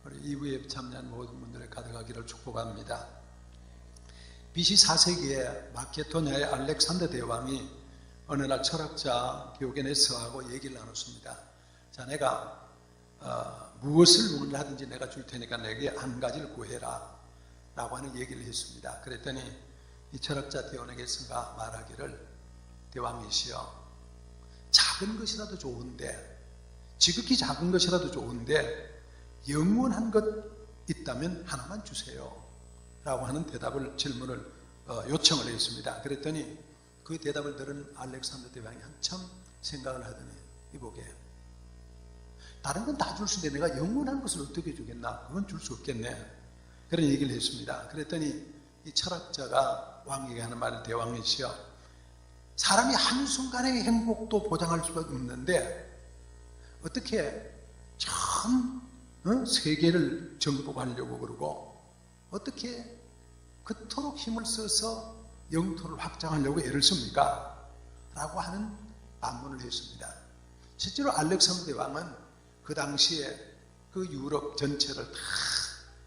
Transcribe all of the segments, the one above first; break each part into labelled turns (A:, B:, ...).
A: 우리 2부에 참여한 모든 분들의 가득하기를 축복합니다. BC 4세기에 마케도니아의 알렉산더 대왕이 어느 날 철학자 디오게네스하고 얘기를 나눴습니다. 자, 내가 무엇을 원하든지 내가 줄 테니까 내게 한 가지를 구해라 라고 하는 얘기를 했습니다. 그랬더니 이 철학자 디오게네스가 말하기를, 대왕이시여, 작은 것이라도 좋은데, 지극히 작은 것이라도 좋은데 영원한 것 있다면 하나만 주세요 라고 하는 질문을 요청을 했습니다. 그랬더니 그 대답을 들은 알렉산더 대왕이 한참 생각을 하더니, 이보게, 다른 건 다 줄 수 있는데 내가 영원한 것을 어떻게 주겠나? 그건 줄 수 없겠네. 그런 얘기를 했습니다. 그랬더니 이 철학자가 왕에게 하는 말은, 대왕이시여, 사람이 한순간의 행복도 보장할 수가 없는데 어떻게 전 세계를 정복하려고 그러고 어떻게 그토록 힘을 써서 영토를 확장하려고 애를 씁니까? 라고 하는 반문을 했습니다. 실제로 알렉산더 대왕은 그 당시에 그 유럽 전체를 다,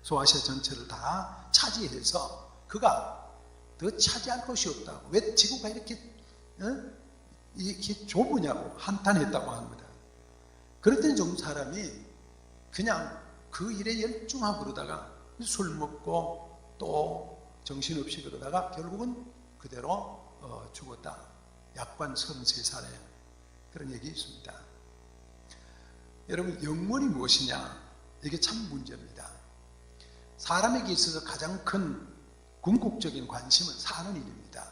A: 소아시아 전체를 다 차지해서 그가 더 차지할 것이 없다고, 왜 지구가 이렇게 좁으냐고 한탄했다고 합니다. 그랬더니 좀 사람이 그냥 그 일에 열중하고 그러다가 술 먹고 또 정신없이 그러다가 결국은 그대로 죽었다. 약관 33살에 그런 얘기 있습니다. 여러분, 영원이 무엇이냐? 이게 참 문제입니다. 사람에게 있어서 가장 큰 궁극적인 관심은 사는 일입니다.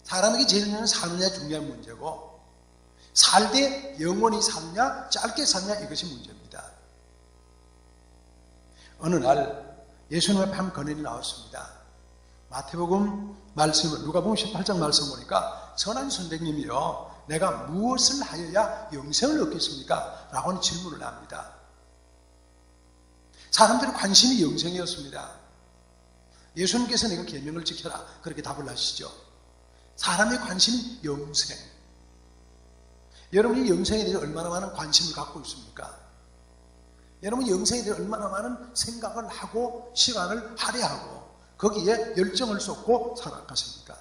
A: 사람에게 제일 사느냐 중요한 문제고, 살 때 영원히 사느냐 짧게 사느냐 이것이 문제입니다. 어느 날 예수님 앞에 한 거인이 나왔습니다. 마태복음 말씀을, 누가복음 18장 말씀 보니까, 선한 선생님이요, 내가 무엇을 하여야 영생을 얻겠습니까? 라고 하는 질문을 합니다. 사람들의 관심이 영생이었습니다. 예수님께서 내가 계명을 지켜라 그렇게 답을 하시죠. 사람의 관심이 영생. 여러분이 영생에 대해 얼마나 많은 관심을 갖고 있습니까? 여러분이 영생에 대해 얼마나 많은 생각을 하고 시간을 할애하고 거기에 열정을 쏟고 살아가십니까?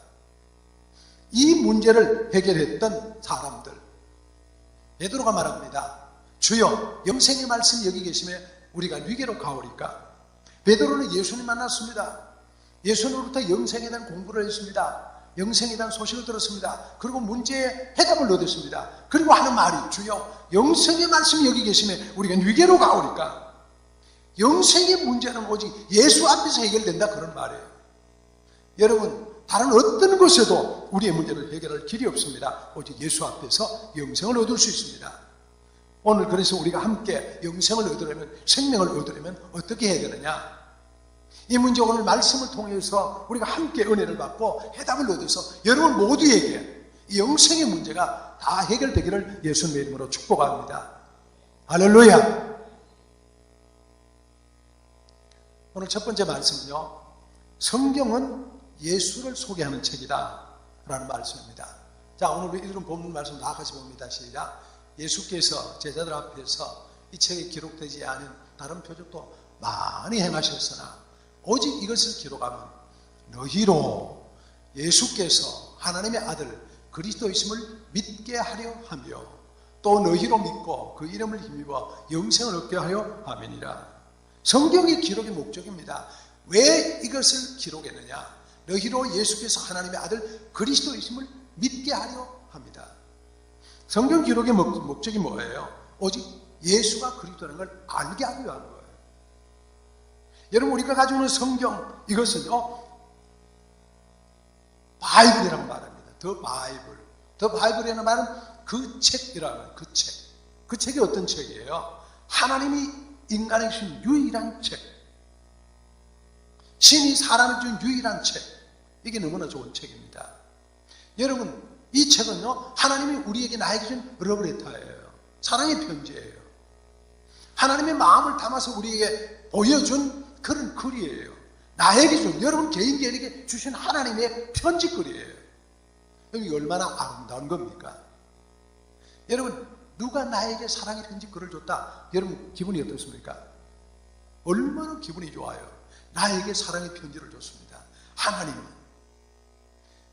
A: 이 문제를 해결했던 사람들, 베드로가 말합니다. 주여, 영생의 말씀이 여기 계시면 우리가 위계로 가오리까? 베드로는 예수님 만났습니다. 예수님으로부터 영생에 대한 공부를 했습니다. 영생에 대한 소식을 들었습니다. 그리고 문제에 해답을 얻었습니다. 그리고 하는 말이, 주여, 영생의 말씀이 여기 계시면 우리가 위계로 가오리까? 영생의 문제는 오직 예수 앞에서 해결된다, 그런 말이에요. 여러분, 다른 어떤 것에도 우리의 문제를 해결할 길이 없습니다. 오직 예수 앞에서 영생을 얻을 수 있습니다. 오늘 그래서 우리가 함께 영생을 얻으려면, 생명을 얻으려면 어떻게 해야 되느냐? 이 문제 오늘 말씀을 통해서 우리가 함께 은혜를 받고 해답을 얻어서 여러분 모두에게 이 영생의 문제가 다 해결되기를 예수님의 이름으로 축복합니다. 할렐루야. 오늘 첫 번째 말씀은요, 성경은 예수를 소개하는 책이다 라는 말씀입니다. 자, 오늘 이런 본문 말씀 다 같이 봅니다. 시작. 예수께서 제자들 앞에서 이 책에 기록되지 않은 다른 표적도 많이 행하셨으나 오직 이것을 기록하면 너희로 예수께서 하나님의 아들 그리스도이심을 믿게 하려 하며 또 너희로 믿고 그 이름을 힘입어 영생을 얻게 하려 함이니라. 성경의 기록의 목적입니다. 왜 이것을 기록했느냐? 너희로 예수께서 하나님의 아들 그리스도이심을 믿게 하려 합니다. 성경 기록의 목적이 뭐예요? 오직 예수가 그리스도라는 걸 알게 하려 하는 거예요. 여러분, 우리가 가지고 있는 성경, 이것은요, 바이블이라고 말합니다. 더 바이블. 더 바이블이라는 말은 그 책이라는 거예요. 그 책. 그 책이 어떤 책이에요? 하나님이 인간에게 주신 유일한 책. 신이 사람을 준 유일한 책. 이게 너무나 좋은 책입니다. 여러분, 이 책은요, 하나님이 우리에게 나에게 준 러브레터예요. 사랑의 편지예요. 하나님의 마음을 담아서 우리에게 보여준 그런 글이에요. 나에게 준, 여러분 개인에게 주신 하나님의 편지글이에요. 이게 얼마나 아름다운 겁니까? 여러분, 누가 나에게 사랑의 편지글을 줬다? 여러분 기분이 어떻습니까? 얼마나 기분이 좋아요. 나에게 사랑의 편지를 줬습니다. 하나님이.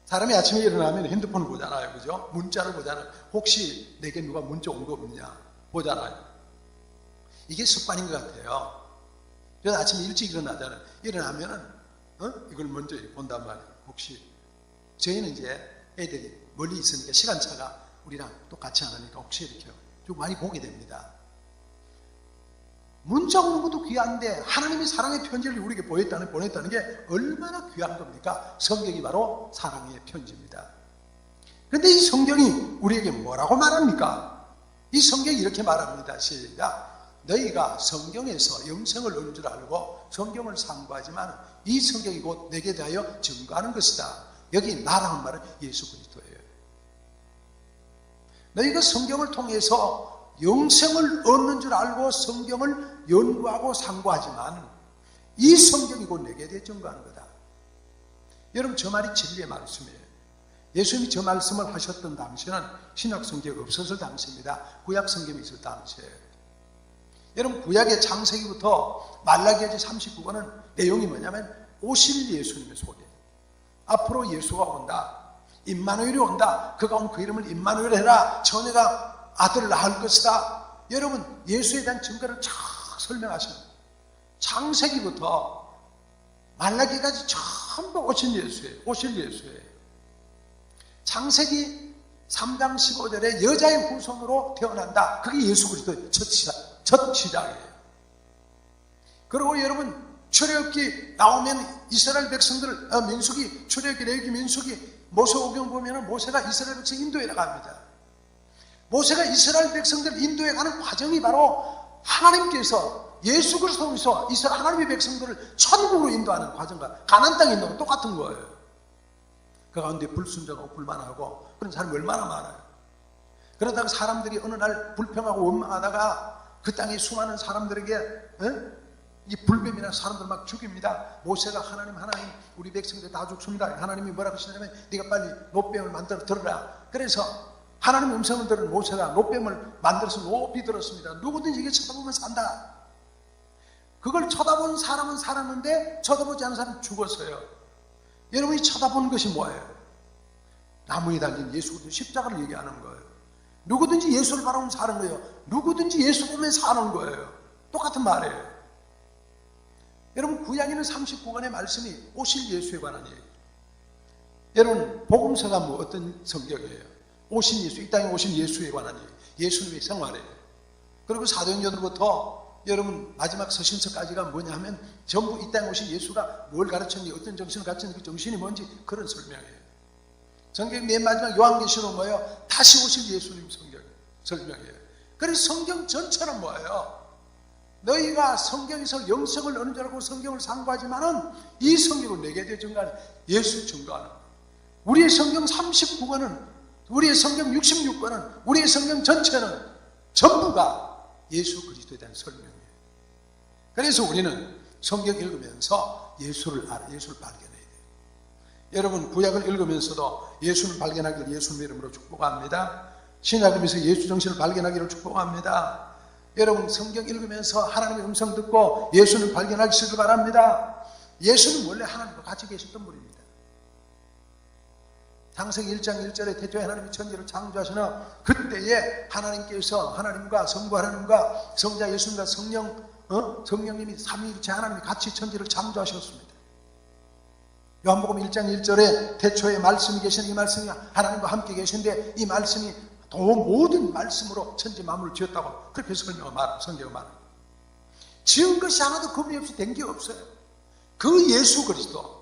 A: 사람이 아침에 일어나면 핸드폰을 보잖아요. 그죠? 문자를 보잖아요. 혹시 내게 누가 문자 온 거 없냐 보잖아요. 이게 습관인 것 같아요. 그래서 아침에 일찍 일어나잖아요. 일어나면은 이걸 먼저 본단 말이에요. 혹시 저희는 이제 애들이 멀리 있으니까 시간차가 우리랑 똑같지 않으니까 혹시 이렇게 좀 많이 보게 됩니다. 문자 오는 것도 귀한데 하나님이 사랑의 편지를 우리에게 보냈다는 게 얼마나 귀한 겁니까? 성경이 바로 사랑의 편지입니다. 그런데 이 성경이 우리에게 뭐라고 말합니까? 이 성경이 이렇게 말합니다. 시작. 너희가 성경에서 영생을 얻는 줄 알고 성경을 상고하지만 이 성경이 곧 내게 대하여 증거하는 것이다. 여기 나라는 말은 예수 그리스도예요. 너희가 성경을 통해서 영생을 얻는 줄 알고 성경을 연구하고 상고하지만 이 성경이 곧 내게 대해 증거하는 거다. 여러분, 저 말이 진리의 말씀이에요. 예수님이 저 말씀을 하셨던 당시는 신약 성경이 없었을 당시입니다. 구약 성경이 있을 당시예요. 여러분, 구약의 창세기부터 말라기야지 39권은 내용이 뭐냐면 오실 예수님의 소개예요. 앞으로 예수가 온다. 임마누엘이 온다. 그가 온 그 이름을 임마누엘 해라. 처녀가 아들을 낳을 것이다. 여러분, 예수에 대한 증거를 쫙 설명하십니다. 창세기부터 말라기까지 전부 오신 예수예요. 오실 예수예요. 창세기 3장 15절에 여자의 후손으로 태어난다. 그게 예수 그리스도의 첫 시작이에요. 그리고 여러분, 출애굽기 나오면 이스라엘 백성들, 민수기, 출애굽기, 레위기, 민수기, 모세오경 보면 모세가 이스라엘 백성 인도에 나갑니다. 모세가 이스라엘 백성들 인도에 가는 과정이 바로 하나님께서 예수 그리스도에서 이스라엘 하나님의 백성들을 천국으로 인도하는 과정과 가나안 땅에 인도하는 똑같은 거예요. 그 가운데 불순종하고 불만하고 그런 사람이 얼마나 많아요. 그러다가 사람들이 어느 날 불평하고 원망하다가 그 땅에 수많은 사람들에게 이 불뱀이나 사람들 막 죽입니다. 모세가 하나님 우리 백성들 다 죽습니다. 하나님이 뭐라고 하시냐면 네가 빨리 노뱀을 만들어 들어라. 그래서 하나님의 음성을 들은 모세가 노뱀을 만들어서 높이 들었습니다. 누구든지 이게 쳐다보면 산다. 그걸 쳐다본 사람은 살았는데 쳐다보지 않은 사람은 죽었어요. 여러분이 쳐다보는 것이 뭐예요? 나무에 달린 예수 그리스도 십자가를 얘기하는 거예요. 누구든지 예수를 바라보면 사는 거예요. 누구든지 예수 보면 사는 거예요. 똑같은 말이에요. 여러분, 구약에는 39권의 말씀이 오실 예수에 관한 얘기예요. 여러분, 복음서가 뭐 어떤 성경이에요? 오신 예수, 이 땅에 오신 예수에 관한 얘기예요. 예수님의 생활이에요. 그리고 사도행전부터 여러분 마지막 서신서까지가 뭐냐 하면 전부 이 땅에 오신 예수가 뭘 가르쳤는지, 어떤 정신을 가르쳤는지, 그 정신이 뭔지 그런 설명이에요. 성경 맨 마지막 요한계시록 뭐예요? 다시 오실 예수님 설명이에요. 그래서 성경 전체는 뭐예요? 너희가 성경에서 영생을 얻는 줄 알고 성경을 상고하지만은 이 성경을 내게 대해 증거하는 예수 증거하는 거예요. 우리의 성경 39권은, 우리의 성경 66권은, 우리의 성경 전체는 전부가 예수 그리스도에 대한 설명이에요. 그래서 우리는 성경 읽으면서 예수를 발견해야 돼요. 여러분, 구약을 읽으면서도 예수를 발견하기를 예수님의 이름으로 축복합니다. 신약에서 예수 정신을 발견하기를 축복합니다. 여러분, 성경 읽으면서 하나님의 음성 듣고 예수를 발견하시길 바랍니다. 예수는 원래 하나님과 같이 계셨던 분입니다. 창세기 1장 1절에 태초에 하나님이 천지를 창조하시나 그때에 하나님께서 하나님과 성부 하나님과 성자 예수님과 성령님이 삼위일체 하나님이 같이 천지를 창조하셨습니다. 요한복음 1장 1절에 태초에 말씀이 계신 이 말씀이 하나님과 함께 계신데 이 말씀이 모든 말씀으로 천지 만물을 지었다고 그렇게 성경을 말합니다. 지은 것이 하나도 겁이 없이 된 게 없어요. 그 예수 그리스도.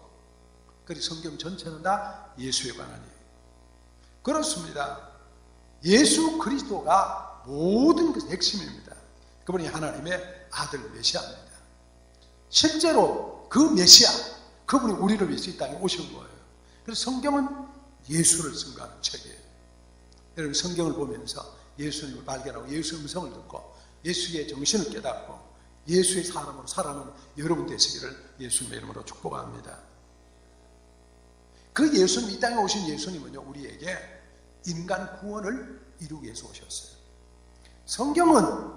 A: 그리고 성경 전체는 다 예수에 관한 얘기예요. 그렇습니다. 예수 그리스도가 모든 것의 핵심입니다. 그분이 하나님의 아들 메시아입니다. 실제로 그 메시아, 그분이 우리를 위해서 이 땅에 오신 거예요. 그래서 성경은 예수를 증거하는 책이에요. 여러분, 성경을 보면서 예수님을 발견하고 예수의 음성을 듣고 예수의 정신을 깨닫고 예수의 사람으로 살아가는 여러분 되시기를 예수님의 이름으로 축복합니다. 그 예수님, 이 땅에 오신 예수님은요, 우리에게 인간 구원을 이루기 위해서 오셨어요. 성경은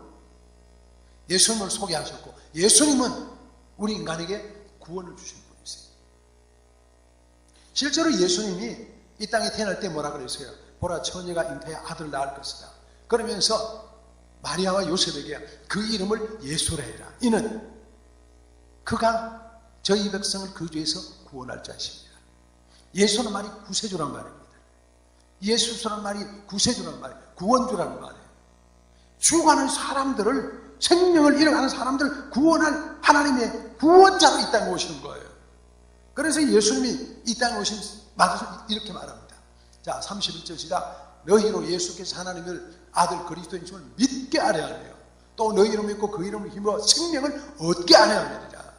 A: 예수님을 소개하셨고, 예수님은 우리 인간에게 구원을 주신 분이세요. 실제로 예수님이 이 땅에 태어날 때 뭐라 그랬어요? 보라, 처녀가 잉태해 아들을 낳을 것이다. 그러면서 마리아와 요셉에게 그 이름을 예수라 해라. 이는 그가 저희 백성을 그 죄에서 구원할 자십니다. 예수는 말이 구세주란 말입니다. 예수라는 말이 구세주란 말이에요. 구원주라는 말이에요. 죽어가는 사람들을, 생명을 잃어가는 사람들을 구원할 하나님의 구원자로 이 땅에 오시는 거예요. 그래서 예수님이 이 땅에 오신 말에서 이렇게 말합니다. 자, 31절 시작. 너희로 예수께서 하나님을 아들 그리스도인심을 믿게 하려 하며 또 너희 이름 믿고 그 이름을 힘으로 생명을 얻게 하려 합니다.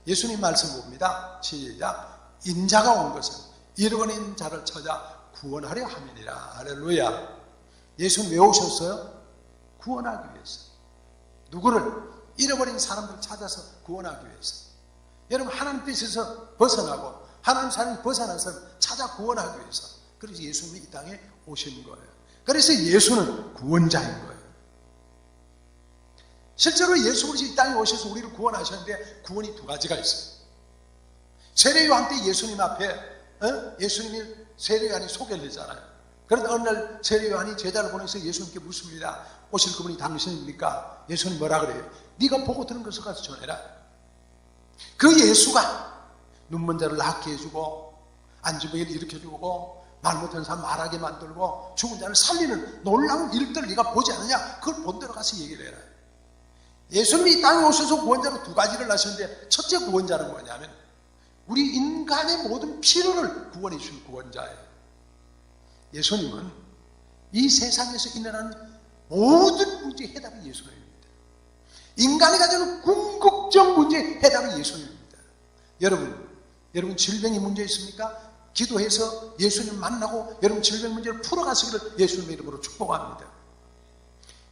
A: 예수님 말씀 봅니다. 시작. 인자가 온 것은 잃어버린 자를 찾아 구원하려 함이니라. 할렐루야. 예수는 왜 오셨어요? 구원하기 위해서. 누구를? 잃어버린 사람들을 찾아서 구원하기 위해서. 여러분, 하나님 뜻에서 벗어나고 하나님 사람이 벗어난 사람 찾아 구원하기 위해서. 그래서 예수님이 이 땅에 오신 거예요. 그래서 예수는 구원자인 거예요. 실제로 예수 그리스도 이 땅에 오셔서 우리를 구원하셨는데 구원이 두 가지가 있어요. 세례요한 때 예수님 앞에 예수님이 세례요한이 소개를 했잖아요. 그런데 어느 날 세례요한이 제자를 보내서 예수님께 묻습니다. 오실 그분이 당신입니까? 예수님 뭐라 그래요? 네가 보고 들은 것을 가서 전해라. 그 예수가 눈먼 자를 낫게 해주고 앉은 이를 일으켜주고 말 못하는 사람 말하게 만들고 죽은 자를 살리는 놀라운 일들을 네가 보지 않느냐? 그걸 본 대로 가서 얘기를 해라. 예수님이 이 땅에 오셔서 구원자로 두 가지를 하셨는데, 첫째 구원자는 뭐냐면 우리 인간의 모든 필요를 구원해 주신 구원자예요. 예수님은 이 세상에서 일어나는 모든 문제의 해답이 예수님입니다. 인간이 가지는 궁극적 문제의 해답이 예수님입니다. 여러분 질병이 문제 있습니까? 기도해서 예수님 만나고 여러분 질병 문제를 풀어가시기를 예수님의 이름으로 축복합니다.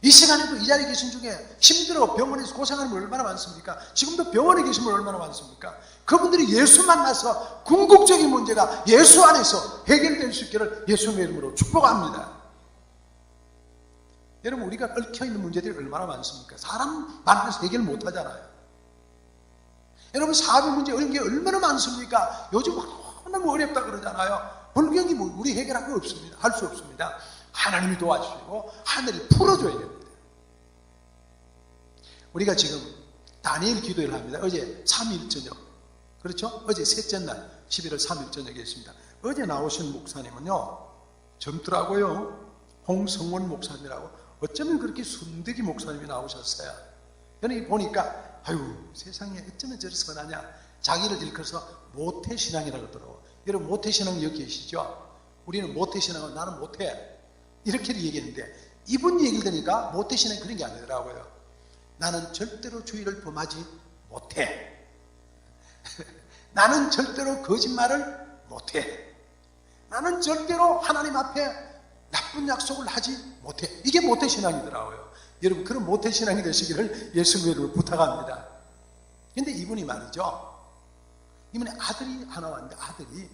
A: 이 시간에도 이 자리에 계신 중에 힘들어 병원에서 고생하는 분 얼마나 많습니까? 지금도 병원에 계신 분 얼마나 많습니까? 그분들이 예수 만나서 궁극적인 문제가 예수 안에서 해결될 수 있기를 예수님의 이름으로 축복합니다. 여러분, 우리가 얽혀있는 문제들이 얼마나 많습니까? 사람 만나서 해결 못하잖아요. 여러분, 사업의 문제 어려운 게 얼마나 많습니까? 요즘 너무 어렵다 그러잖아요. 불경이 우리 해결할 거 없습니다. 할 수 없습니다. 하나님이 도와주시고 하늘이 풀어줘야 됩니다. 우리가 지금 다니엘 기도회를 합니다. 어제 3일 저녁, 그렇죠? 어제 셋째 날 11월 3일 저녁에 했습니다. 어제 나오신 목사님은요 젊더라고요. 홍성원 목사님이라고. 어쩌면 그렇게 순득이 목사님이 나오셨어요. 저는 보니까 아유 세상에 어쩌면 저리 선하냐. 자기를 일컬어서 모태신앙이라고 그러더라고요. 여러분 모태신앙 여기 계시죠? 우리는 모태신앙은 나는 못해 이렇게 얘기했는데, 이분 얘기를 들으니까 모태신앙이 그런 게 아니더라고요. 나는 절대로 주의를 범하지 못해. 나는 절대로 거짓말을 못해. 나는 절대로 하나님 앞에 나쁜 약속을 하지 못해. 이게 모태신앙이더라고요. 여러분 그런 모태신앙이 되시기를 예수님의 이름으로 부탁합니다. 근데 이분이 말이죠, 이분의 아들이 하나 왔는데, 아들이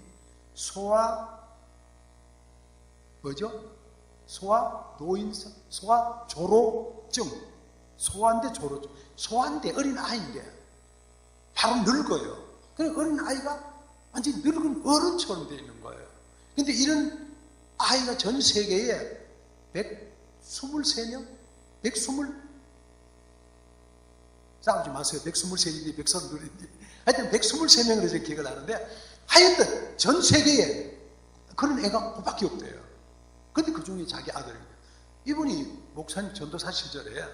A: 소아조로증, 소아인데 조로증, 소아인데 어린 아이인데 바로 늙어요. 그러니까 어린 아이가 완전히 늙은 어른처럼 되어 있는 거예요. 근데 이런 아이가 전 세계에 123명? 싸우지 마세요. 123인지 132인지 하여튼 123명으로 제 기억을 하는데, 하여튼 전 세계에 그런 애가 그밖에 없대요. 근데 그 중에 자기 아들입니다. 이분이 목사님 전도사 시절에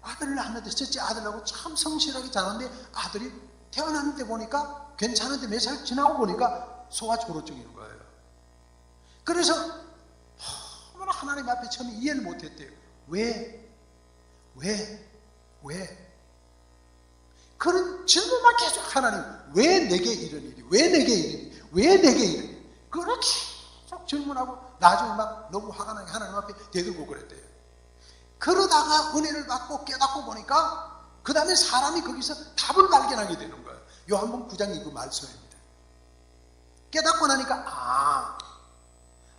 A: 아들을 낳았는데 첫째 아들하고 참 성실하게 자랐는데 아들이 태어났는데 보니까 괜찮은데 몇 살 지나고 보니까 소아조로증인 거예요. 그래서 너무나 하나님 앞에 처음에 이해를 못했대요. 왜? 그런 질문만 계속 하나님, 왜 내게 이런 일이? 왜 내게 이러니? 그렇게 계속 질문하고 나중에 막 너무 화가 나게 하나님 앞에 대들고 그랬대요. 그러다가 은혜를 받고 깨닫고 보니까 그 다음에 사람이 거기서 답을 발견하게 되는 거예요. 요한복음 9장 그 말씀입니다. 깨닫고 나니까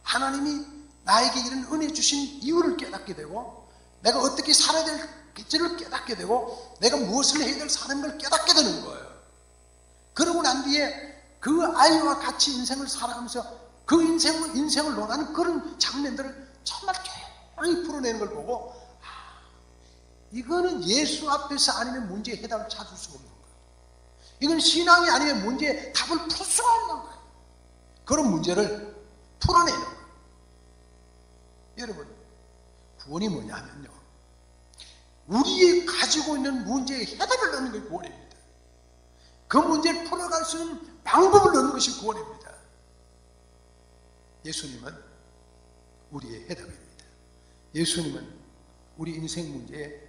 A: 하나님이 나에게 이런 은혜 주신 이유를 깨닫게 되고 내가 어떻게 살아야 될 기질을 깨닫게 되고 내가 무엇을 해야 될 사람인 걸 깨닫게 되는 거예요. 그러고 난 뒤에 그 아이와 같이 인생을 살아가면서 그 인생을 논하는 그런 장면들을 정말 조용히 풀어내는 걸 보고 이거는 예수 앞에서 아니면 문제의 해답을 찾을 수가 없는 거예요. 이건 신앙이 아니면 문제의 답을 풀 수가 없는 거예요. 그런 문제를 풀어내는 거예요. 여러분, 구원이 뭐냐면요, 우리가 가지고 있는 문제의 해답을 넣는 것이 구원입니다. 그 문제를 풀어갈 수 있는 방법을 넣는 것이 구원입니다. 예수님은 우리의 해답입니다. 예수님은 우리 인생 문제의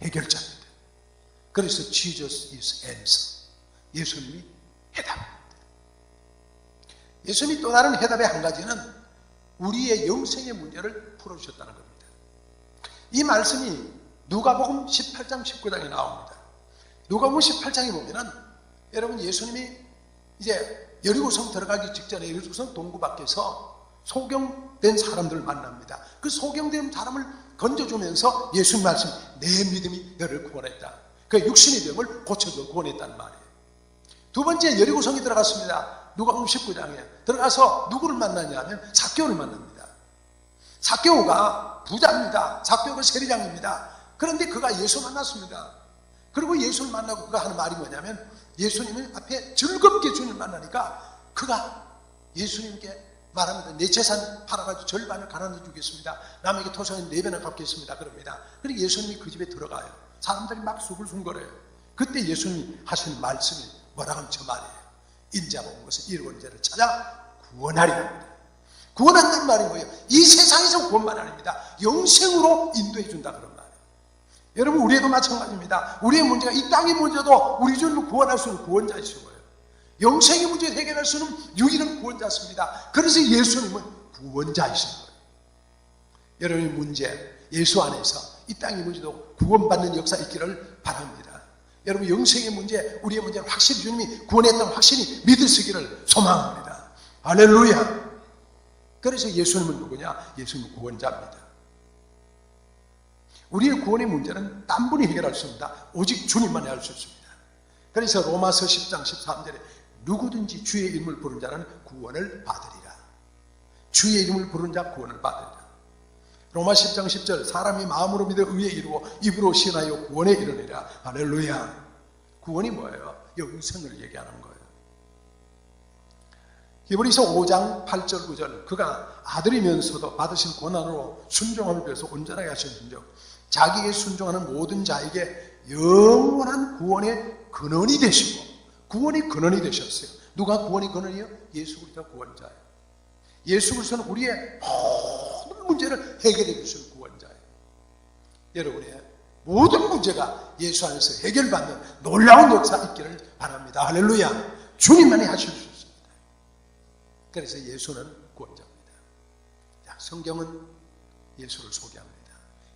A: 해결자입니다. 그래서 Jesus is answer. 예수님이 해답입니다. 예수님이 또 다른 해답의 한 가지는 우리의 영생의 문제를 풀어주셨다는 겁니다. 이 말씀이 누가복음 18장 19장에 나옵니다. 누가복음 18장에 보면은 여러분, 예수님이 이제 여리고성 들어가기 직전에 여리고성 동구 밖에서 소경된 사람들을 만납니다. 그 소경된 사람을 건져주면서 예수님 말씀, 내 믿음이 너를 구원했다. 그 육신의 병을 고쳐줘 구원했다는 말이에요. 두 번째, 여리고성이 들어갔습니다. 누가복음 19장에 들어가서 누구를 만나냐면 삭개오를 만납니다. 삭개오가 부자입니다. 삭개오가 세리장입니다. 그런데 그가 예수 만났습니다. 그리고 예수를 만나고 그가 하는 말이 뭐냐면, 예수님을 앞에 즐겁게 주님을 만나니까 그가 예수님께 말합니다. 내 재산 팔아가지고 절반을 가난해 주겠습니다. 남에게 토성은 4배나 갚겠습니다. 그럽니다. 그리고 예수님이 그 집에 들어가요. 사람들이 막 수글숭거려요. 그때 예수님이 하시는 말씀이 뭐라고 하면 저 말이에요. 인자가 온 것은 잃어버린 자를 찾아 구원하리라. 구원한다는 말이 뭐예요? 이 세상에서 구원만 아닙니다. 영생으로 인도해 준다 그런 말이에요. 여러분, 우리에도 마찬가지입니다. 우리의 문제가 이 땅의 문제도 우리 주님을 구원할 수 있는 구원자이신 거예요. 영생의 문제를 해결할 수 있는 유일한 구원자였습니다. 그래서 예수님은 구원자이신 거예요. 여러분의 문제, 예수 안에서 이 땅의 문제도 구원받는 역사 있기를 바랍니다. 여러분, 영생의 문제, 우리의 문제는 확실히 주님이 구원했다는 확실히 믿을 수 있기를 소망합니다. 할렐루야. 그래서 예수님은 누구냐? 예수님은 구원자입니다. 우리의 구원의 문제는 딴 분이 해결할 수 없습니다. 오직 주님만이 할 수 있습니다. 그래서 로마서 10장 13절에 누구든지 주의 이름을 부른 자는 구원을 받으리라. 주의 이름을 부른 자 구원을 받으리라. 로마 10장 10절 사람이 마음으로 믿어 의에 이루고 입으로 신하여 구원에 이르리라. 할렐루야. 구원이 뭐예요? 영생을 얘기하는 거예요. 히브리서 5장 8절 9절 그가 아들이면서도 받으신 고난으로 순종함을 위해서 온전하게 하셨는즉 자기에게 순종하는 모든 자에게 영원한 구원의 근원이 되시고, 구원의 근원이 되셨어요. 누가 구원의 근원이에요? 예수 그리스도가 구원자예요. 예수 그리스도는 우리의 모든 문제를 해결해 주시는 구원자예요. 여러분의 모든 문제가 예수 안에서 해결받는 놀라운 역사 있기를 바랍니다. 할렐루야. 주님만이 하실 수 있습니다. 그래서 예수는 구원자입니다. 자, 성경은 예수를 소개합니다.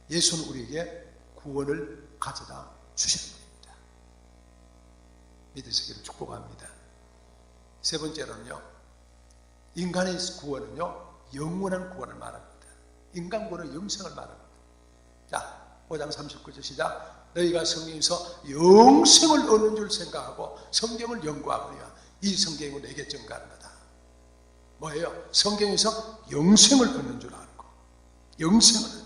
A: 예수는 우리에게 구원을 가져다 주시는 겁니다. 믿으시기를 축복합니다. 세 번째로는요, 인간의 구원은요, 영원한 구원을 말합니다. 인간 구원은 영생을 말합니다. 자, 5장 39절 시작. 너희가 성경에서 영생을 얻는 줄 생각하고 성경을 연구하거니와 이 성경은 내게 증거하는다. 뭐예요? 성경에서 영생을 얻는 줄 알고, 영생을.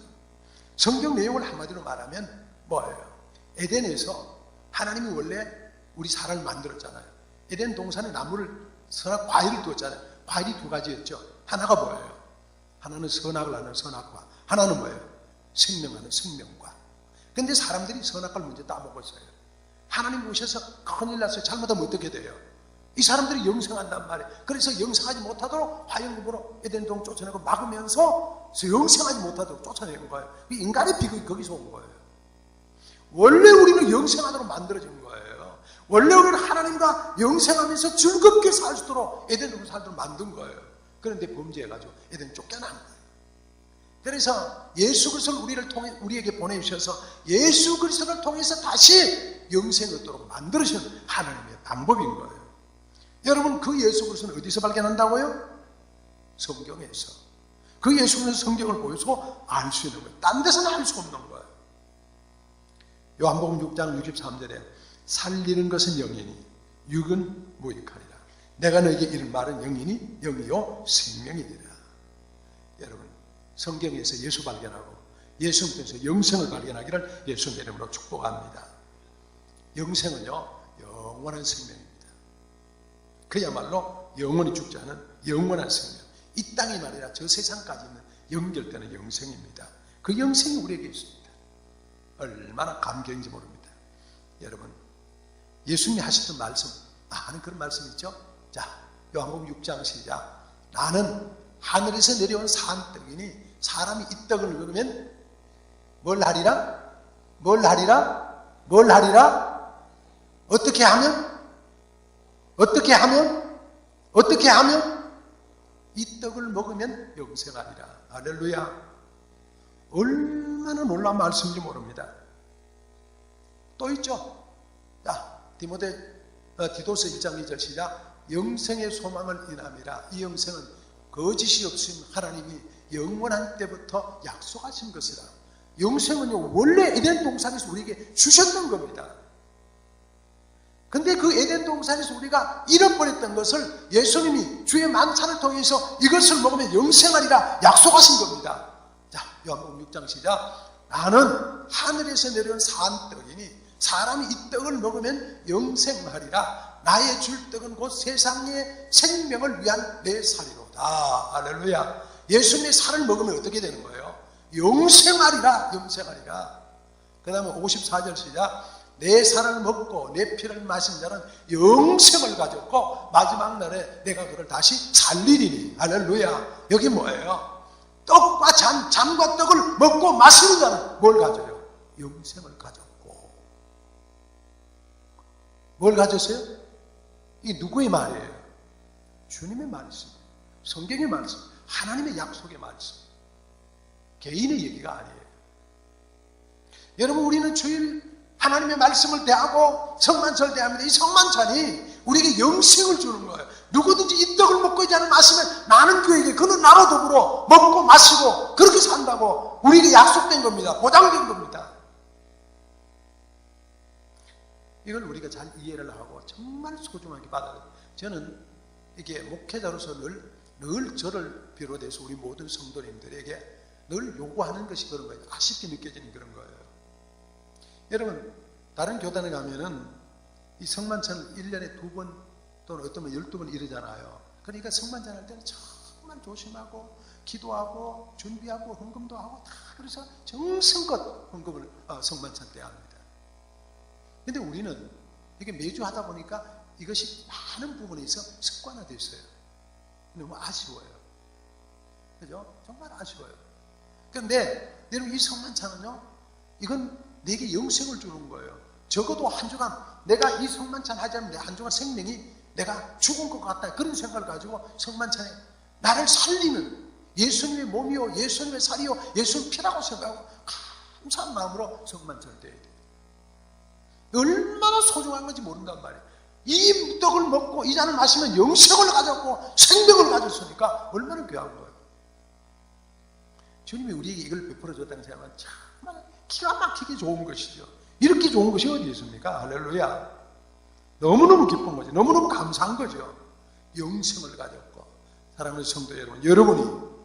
A: 성경 내용을 한마디로 말하면 뭐예요? 에덴에서 하나님이 원래 우리 사람을 만들었잖아요. 에덴 동산에 나무를, 선악, 과일을 두었잖아요. 과일이 두 가지였죠. 하나가 뭐예요? 하나는 선악을 하는 선악과, 하나는 뭐예요? 생명하는 생명과. 그런데 사람들이 선악과를 먼저 따먹었어요. 하나님 오셔서 큰일 났어요. 잘못하면 어떻게 돼요? 이 사람들이 영생한단 말이에요. 그래서 영생하지 못하도록 화염금으로 에덴 동을 쫓아내고 막으면서 영생하지 못하도록 쫓아내는 거예요. 인간의 비극이 거기서 온 거예요. 원래 우리는 영생하도록 만들어진 거예요. 원래 우리는 하나님과 영생하면서 즐겁게 살 수 있도록 에덴 동을 살도록 만든 거예요. 그런데 범죄해가지고 에덴 쫓겨난 거예요. 그래서 예수 그리스도를 우리를 통해 우리에게 보내주셔서 예수 그리스도를 통해서 다시 영생을 얻도록 만들으시는 하나님의 방법인 거예요. 여러분, 그 예수 그리스도는 어디서 발견한다고요? 성경에서. 그 예수 그리스도 성경을 보여서 알 수 있는 거예요. 딴 데서는 알 수 없는 거예요. 요한복음 6장 63절에 살리는 것은 영이니 육은 무익하리라. 내가 너에게 이른 말은 영이니 영이요 생명이니라. 여러분, 성경에서 예수 발견하고 예수님께서 영생을 발견하기를 예수님의 이름으로 축복합니다. 영생은요, 영원한 생명입니다. 그야말로 영원히 죽지 않은 영원한 생명. 이 땅이 말이라 저 세상까지 있는 연결되는 영생입니다. 그 영생이 우리에게 있습니다. 얼마나 감격인지 모릅니다. 여러분, 예수님이 하셨던 말씀, 많은 그런 말씀 있죠? 자, 요한복음 6장 시작. 나는 하늘에서 내려온 산떡이니 사람이 이 떡을 먹으면 뭘 하리라? 뭘 하리라? 뭘 하리라? 어떻게 하면? 어떻게 하면? 어떻게 하면? 이 떡을 먹으면 영생하리라. 할렐루야. 얼마나 놀라운 말씀인지 모릅니다. 또 있죠. 자, 디도서 1장 2절 시작. 영생의 소망을 인함이라. 이 영생은 거짓이 없음 하나님이 영원한 때부터 약속하신 것이라. 영생은요, 원래 에덴 동산에서 우리에게 주셨던 겁니다. 근데 그 에덴 동산에서 우리가 잃어버렸던 것을 예수님이 주의 만찬을 통해서 이것을 먹으면 영생하리라 약속하신 겁니다. 자, 요한복음 6장 시작. 나는 하늘에서 내려온 산떡이니 사람이 이 떡을 먹으면 영생하리라. 나의 줄 떡은 곧 세상의 생명을 위한 내 살이로다. 할렐루야. 예수님의 살을 먹으면 어떻게 되는 거예요? 영생하리라. 영생하리라. 그 다음에 54절 시작. 내 살을 먹고 내 피를 마신 자는 영생을 가졌고 마지막 날에 내가 그를 다시 살리리니. 할렐루야. 여기 뭐예요? 떡과 잔과 떡을 먹고 마시는 자는 뭘 가져요? 영생을 가졌고. 뭘 가졌어요? 이게 누구의 말이에요? 주님의 말씀, 성경의 말씀, 하나님의 약속의 말씀. 개인의 얘기가 아니에요. 여러분, 우리는 주일 하나님의 말씀을 대하고 성만찬을 대합니다. 이 성만찬이 우리에게 영생을 주는 거예요. 누구든지 이 떡을 먹고 이 잔을 마시면 나는 그에게, 그는 나로 더불어 먹고 마시고 그렇게 산다고 우리에게 약속된 겁니다. 보장된 겁니다. 이걸 우리가 잘 이해를 하고 정말 소중하게 받아들여요. 저는 이게 목회자로서 늘 저를 비롯해서 우리 모든 성도님들에게 늘 요구하는 것이 그런 거예요. 아쉽게 느껴지는 그런 거예요. 여러분, 다른 교단에 가면은 이 성만찬을 1년에 2번 또는 어떤 분 12번 이러잖아요. 그러니까 성만찬 할 때는 정말 조심하고 기도하고 준비하고 헌금도 하고 다 그래서 정성껏 헌금을 성만찬 때 합니다. 근데 우리는 이게 매주 하다 보니까 이것이 많은 부분에 있어 습관화되어 있어요. 너무 아쉬워요. 그죠? 정말 아쉬워요. 그런데 여러분, 이 성만찬은요, 이건 내게 영생을 주는 거예요. 적어도 한 주간 내가 이 성만찬 하지 않으면 내 한 주간 생명이 내가 죽은 것 같다, 그런 생각을 가지고 성만찬에 나를 살리는 예수님의 몸이요 예수님의 살이요 예수님 피라고 생각하고 감사한 마음으로 성만찬을 드려야 돼요. 얼마나 소중한 건지 모른단 말이에요. 이 떡을 먹고 이 잔을 마시면 영생을 가졌고 생명을 가졌으니까 얼마나 귀한 거예요. 주님이 우리에게 이걸 베풀어 줬다는 생각은 정말 기가 막히게 좋은 것이죠. 이렇게 좋은 것이 어디 있습니까? 할렐루야. 너무너무 기쁜 거죠. 너무너무 감사한 거죠. 영생을 가졌고. 사랑하는 성도 여러분, 여러분이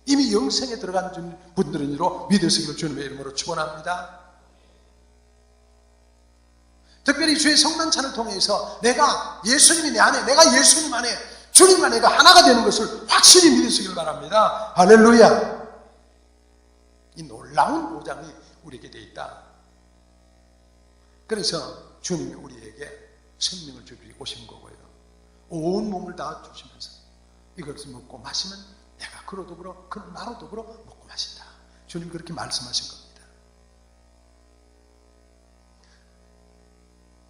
A: 이미 영생에 들어간 분들은이로 믿으시기를 주님의 이름으로 축원합니다. 특별히 주의 성만찬을 통해서 내가 예수님이 내 안에, 내가 예수님 안에, 주님과 내가 하나가 되는 것을 확실히 믿으시길 바랍니다. 할렐루야. 이 놀라운 보장이 우리에게 되어 있다. 그래서 주님이 우리에게 생명을 주기 오신 거고요. 온 몸을 다 주시면서 이것을 먹고 마시면 내가 그로 더불어, 그는 나로 더불어 먹고 마신다. 주님 그렇게 말씀하신 겁니다.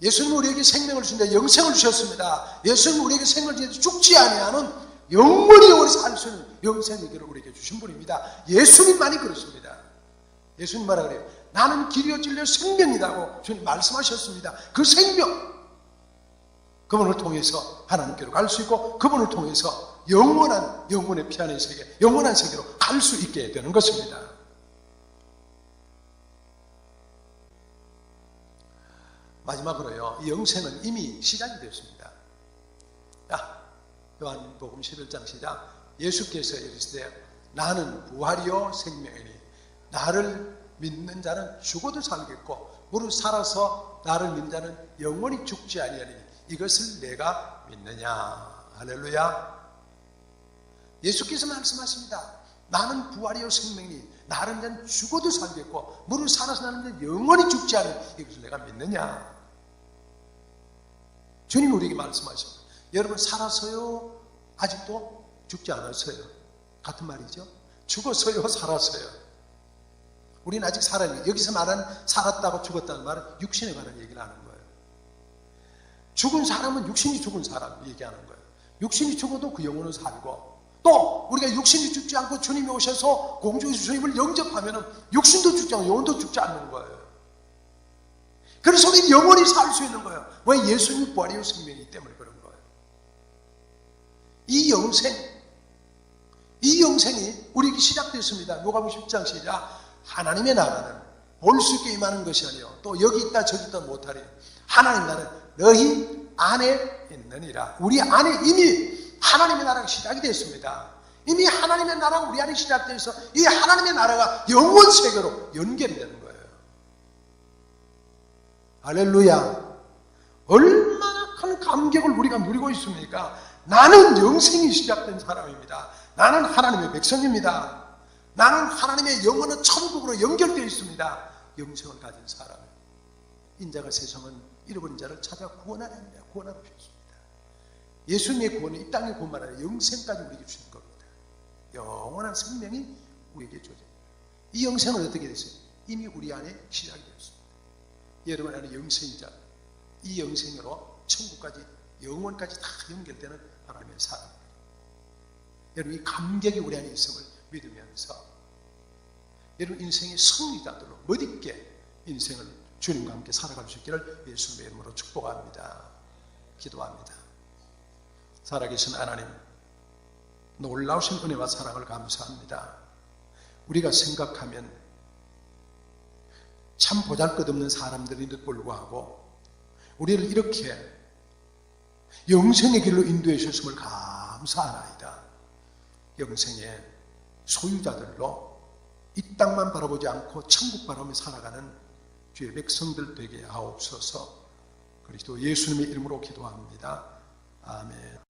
A: 예수님은 우리에게 생명을 주신다. 영생을 주셨습니다. 예수님은 우리에게 생명을 주셔서 죽지 아니하는 영원히 오래 살 수 있는 영생의 길을 우리에게 주신 분입니다. 예수님만이 그렇습니다. 예수님 뭐라 그래요? 나는 길이요 진리요 생명이라고 주님 말씀하셨습니다. 그 생명, 그분을 통해서 하나님께로 갈 수 있고 그분을 통해서 영원한 영혼의 피안의 세계, 영원한 세계로 갈 수 있게 되는 것입니다. 마지막으로요, 이 영생은 이미 시작이 되었습니다. 요한복음 11장 시작. 예수께서 이르시되 나는 부활이요 생명이니 나를 믿는 자는 죽어도 살겠고 무릇 살아서 나를 믿는 자는 영원히 죽지 아니하리니 이것을 내가 믿느냐. 할렐루야. 예수께서 말씀하십니다. 나는 부활이요 생명이니 나를 믿는 자는 죽어도 살겠고 무릇 살아서 나를 믿는 자는 영원히 죽지 않으니 이것을 내가 믿느냐. 주님 우리에게 말씀하십니다. 여러분 살아서요? 아직도 죽지 않았어요. 같은 말이죠. 죽었어요? 살았어요? 우리는 아직 살아있는, 여기서 말하는 살았다고 죽었다는 말은 육신에 관한 얘기를 하는 거예요. 죽은 사람은 육신이 죽은 사람 얘기하는 거예요. 육신이 죽어도 그 영혼은 살고, 또 우리가 육신이 죽지 않고 주님이 오셔서 공중에서 주님을 영접하면 육신도 죽지 않고 영혼도 죽지 않는 거예요. 그래서 우리는 영원히 살 수 있는 거예요. 왜? 예수님이 부활이요 생명이기 때문에 그런 거예요. 이 영생이 우리에게 시작됐습니다. 누가복음 10장 시작. 하나님의 나라는 볼 수 있게 임하는 것이 아니요 또 여기 있다 저기 있다 못하리. 하나님 나라는 너희 안에 있느니라. 우리 안에 이미 하나님의 나라가 시작이 됐습니다. 이미 하나님의 나라가 우리 안에 시작돼서 이 하나님의 나라가 영원 세계로 연결이 되는 거예요. 할렐루야. 얼마나 큰 감격을 우리가 누리고 있습니까? 나는 영생이 시작된 사람입니다. 나는 하나님의 백성입니다. 나는 하나님의 영원한 천국으로 연결되어 있습니다. 영생을 가진 사람. 인자가 세상은 잃어버린 자를 찾아 구원하려 합니다. 구원하러 오셨습니다. 예수님의 구원은 이 땅의 구원만 아니라 영생까지 우리에게 주신 겁니다. 영원한 생명이 우리에게 주어집니다. 이 영생은 어떻게 됐어요? 이미 우리 안에 시작이 되었습니다. 여러분 안에 영생이자 이 영생으로 천국까지 영원까지 다 연결되는 하나님의 사람. 여러분 이 감격이 우리 안에 있음을 믿으면서 여러분 인생의 승리자들로 멋있게 인생을 주님과 함께 살아갈 수 있기를 예수님의 이름으로 축복합니다. 기도합니다. 살아계신 하나님, 놀라우신 은혜와 사랑을 감사합니다. 우리가 생각하면 참 보잘것없는 사람들인데도 불구하고 우리를 이렇게 영생의 길로 인도해 주셨음을 감사하나이다. 영생의 소유자들로 이 땅만 바라보지 않고 천국 바라보며 살아가는 주의 백성들 되게 하옵소서. 그리스도 예수님의 이름으로 기도합니다. 아멘.